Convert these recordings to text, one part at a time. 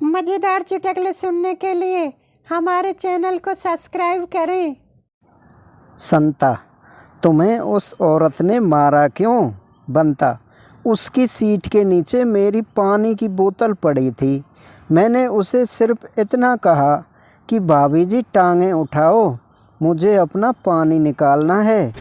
मज़ेदार चुटकुले सुनने के लिए हमारे चैनल को सब्सक्राइब करें। संता, तुम्हें उस औरत ने मारा क्यों? बनता, उसकी सीट के नीचे मेरी पानी की बोतल पड़ी थी। मैंने उसे सिर्फ इतना कहा कि भाभी जी टांगें उठाओ, मुझे अपना पानी निकालना है।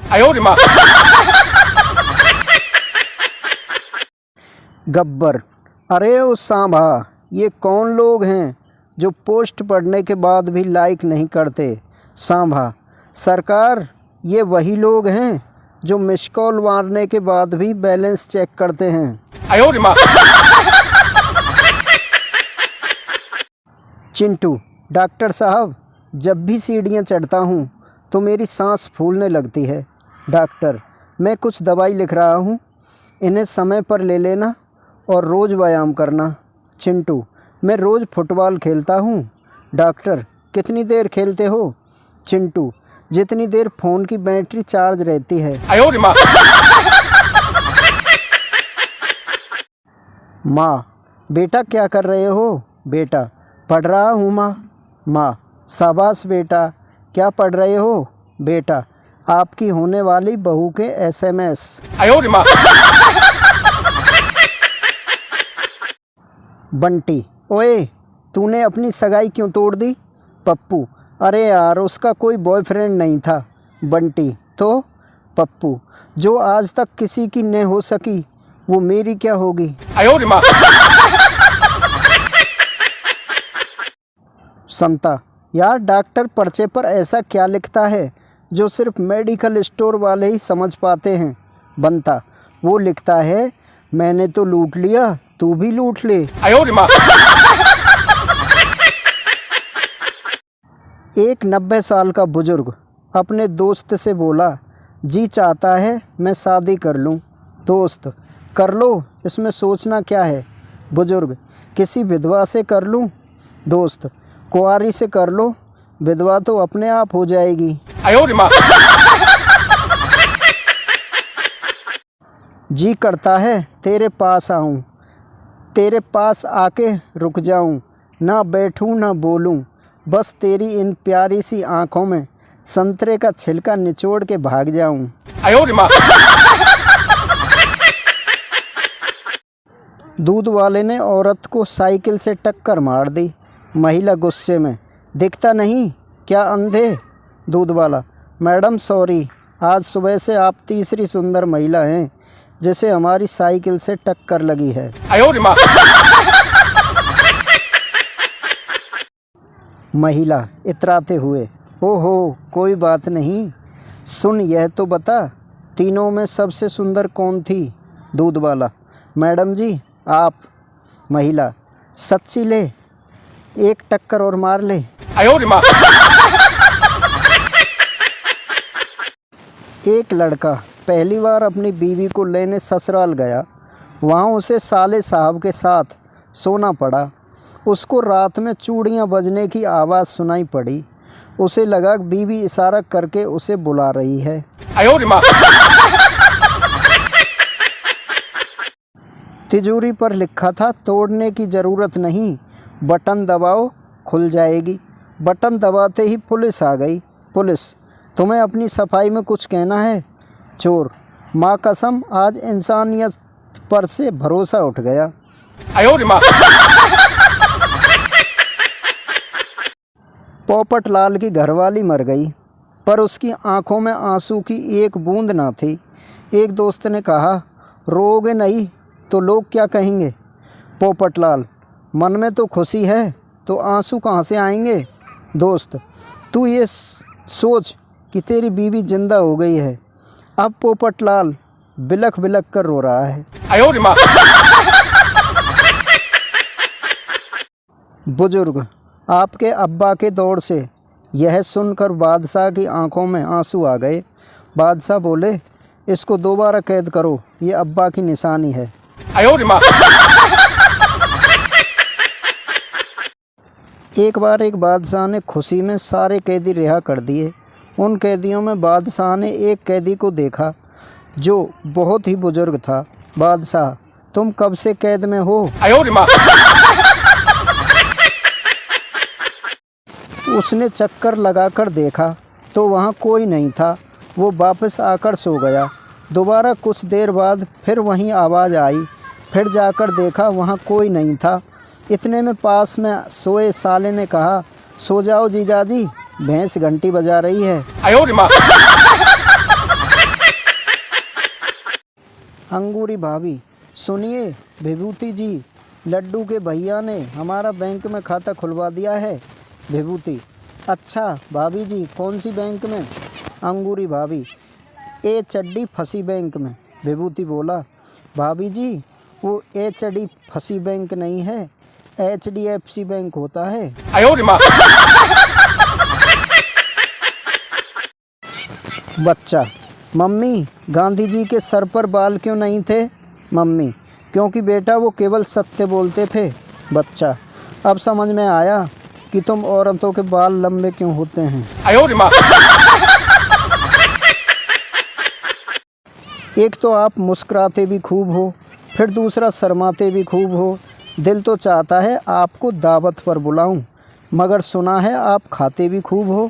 गब्बर, अरे ओ सांभा, ये कौन लोग हैं जो पोस्ट पढ़ने के बाद भी लाइक नहीं करते? सांभा, सरकार, ये वही लोग हैं जो मिस कॉल मारने के बाद भी बैलेंस चेक करते हैं। चिंटू, डॉक्टर साहब, जब भी सीढ़ियाँ चढ़ता हूँ तो मेरी सांस फूलने लगती है। डॉक्टर, मैं कुछ दवाई लिख रहा हूँ, इन्हें समय पर ले लेना और रोज़ व्यायाम करना। चिंटू, मैं रोज़ फुटबॉल खेलता हूँ। डॉक्टर, कितनी देर खेलते हो? चिंटू, जितनी देर फ़ोन की बैटरी चार्ज रहती है। माँ, बेटा क्या कर रहे हो? बेटा, पढ़ रहा हूँ माँ। माँ, शाबाश बेटा, क्या पढ़ रहे हो? बेटा, आपकी होने वाली बहू के SMS। बंटी, ओए, तूने अपनी सगाई क्यों तोड़ दी? पप्पू, अरे यार, उसका कोई बॉयफ्रेंड नहीं था। बंटी, तो? पप्पू, जो आज तक किसी की न हो सकी वो मेरी क्या होगी? संता, यार, डॉक्टर पर्चे पर ऐसा क्या लिखता है जो सिर्फ मेडिकल स्टोर वाले ही समझ पाते हैं? बनता, वो लिखता है, मैंने तो लूट लिया, तू भी लूट ले। एक 90 साल का बुजुर्ग अपने दोस्त से बोला, जी चाहता है मैं शादी कर लूं। दोस्त, कर लो, इसमें सोचना क्या है? बुजुर्ग, किसी विधवा से कर लूं? दोस्त, कुंवारी से कर लो, विधवा तो अपने आप हो जाएगी। जी करता है तेरे पास आऊं, तेरे पास आके रुक जाऊं, ना बैठूं ना बोलूं, बस तेरी इन प्यारी सी आंखों में संतरे का छिलका निचोड़ के भाग जाऊं। दूध वाले ने औरत को साइकिल से टक्कर मार दी। महिला गुस्से में, दिखता नहीं क्या अंधे? दूध वाला, मैडम सॉरी, आज सुबह से आप तीसरी सुंदर महिला हैं जिसे हमारी साइकिल से टक्कर लगी है। महिला इतराते हुए, ओहो, कोई बात नहीं, सुन यह तो बता, तीनों में सबसे सुंदर कौन थी? दूध वाला, मैडम जी आप। महिला, सच्ची ले, एक टक्कर और मार ले। एक लड़का पहली बार अपनी बीवी को लेने ससुराल गया। वहाँ उसे साले साहब के साथ सोना पड़ा। उसको रात में चूड़ियाँ बजने की आवाज़ सुनाई पड़ी। उसे लगा बीवी इशारा करके उसे बुला रही है। तिजोरी पर लिखा था, तोड़ने की ज़रूरत नहीं, बटन दबाओ खुल जाएगी। बटन दबाते ही पुलिस आ गई। पुलिस, तुम्हें अपनी सफाई में कुछ कहना है? चोर, माँ कसम, आज इंसानियत पर से भरोसा उठ गया। पोपट लाल की घरवाली मर गई, पर उसकी आंखों में आंसू की एक बूंद ना थी। एक दोस्त ने कहा, रोओगे नहीं तो लोग क्या कहेंगे? पोपट लाल, मन में तो खुशी है तो आंसू कहाँ से आएंगे? दोस्त, तू ये सोच कि तेरी बीवी जिंदा हो गई है। अब पोपट लाल बिलख बिलख कर रो रहा है। बुजुर्ग, आपके अब्बा के दौर से। यह सुनकर बादशाह की आंखों में आंसू आ गए। बादशाह बोले, इसको दोबारा कैद करो, ये अब्बा की निशानी है। एक बार एक बादशाह ने खुशी में सारे कैदी रिहा कर दिए। उन कैदियों में बादशाह ने एक कैदी को देखा जो बहुत ही बुजुर्ग था। बादशाह, तुम कब से कैद में हो? उसने चक्कर लगाकर देखा तो वहाँ कोई नहीं था। वो वापस आकर सो गया। दोबारा कुछ देर बाद फिर वहीं आवाज़ आई। फिर जाकर देखा वहाँ कोई नहीं था। इतने में पास में सोए साले ने कहा, सो जाओ जीजाजी, भैंस घंटी बजा रही है। अंगूरी भाभी, सुनिए विभूति जी, लड्डू के भैया ने हमारा बैंक में खाता खुलवा दिया है। विभूति, अच्छा भाभी जी, कौन सी बैंक में? अंगूरी भाभी, ए चड्डी फंसी बैंक में। विभूति बोला, भाभी जी वो ए चड्डी फंसी बैंक नहीं है, HDFC बैंक होता है। बच्चा, मम्मी गांधी जी के सर पर बाल क्यों नहीं थे? मम्मी, क्योंकि बेटा वो केवल सत्य बोलते थे। बच्चा, अब समझ में आया कि तुम औरतों के बाल लंबे क्यों होते हैं। एक तो आप मुस्कुराते भी खूब हो, फिर दूसरा शर्माते भी खूब हो। दिल तो चाहता है आपको दावत पर बुलाऊं, मगर सुना है आप खाते भी खूब हो।